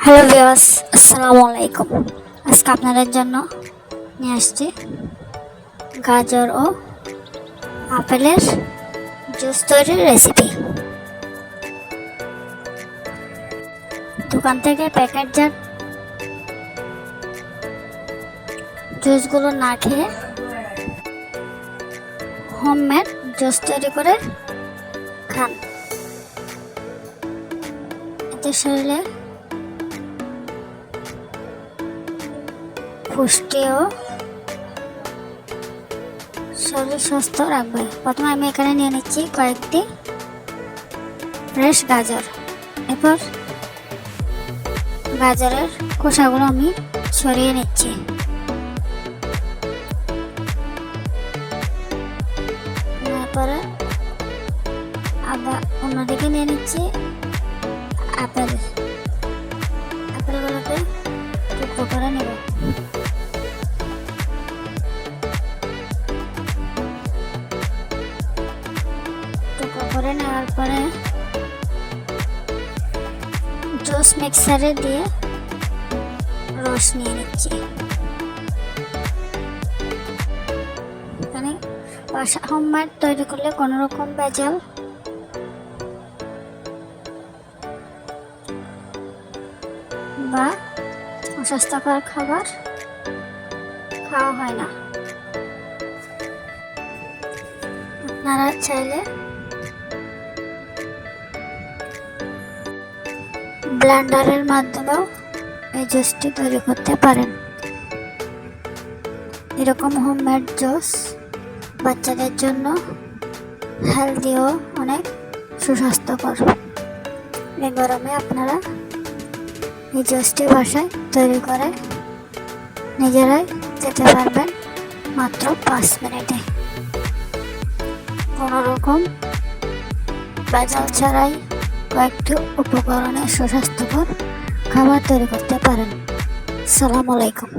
Hello viewers, আসসালামু আলাইকুম। আজকে আপনাদের জন্য নিয়ে আসছি গাজর ও আপেলের জুস তৈরির রেসিপি। দোকান থেকে প্যাকেটজাত জুসগুলো না খেয়ে হোমমেড জুস তৈরি করে খান। এতে শরীরে পুষ্টি ও শরীর সুস্থ রাখবে। প্রথমে আমি এখানে নিয়ে নিচ্ছি কয়েকটি ফ্রেশ গাজর। এরপর গাজরের খোসাগুলো আমি ছড়িয়ে নিচ্ছি। তারপরে আবার অন্যদিকে নিয়ে নিচ্ছি আপেলগুলোকে টুকরো করে নেব। টুকরো করে নেওয়ার পরে জুস মিক্সারে দিয়ে রস নিয়ে নিচ্ছি। এখানে বাসা হোমমেড তৈরি করলে কোনো রকম ভেজাল বা অস্বাস্থ্যকর খাবার খাওয়া হয় না। আপনারা চাইলে ব্লেন্ডারের মাধ্যমেও এই জুসটি তৈরি করতে পারেন। এরকম হোমমেড জুস বাচ্চাদের জন্য হেলদি ও অনেক সুস্বাস্থ্যকর। এই গরমে আপনারা এই জুসটি বাসায় তৈরি করে নিজেরাই খেতে পারবেন মাত্র 5 মিনিটে। কোনো রকম ভেজাল ছাড়াই কয়েকটি উপকরণে সুস্বাস্থ্যকর খাবার তৈরি করতে পারেন। আসসালামু আলাইকুম।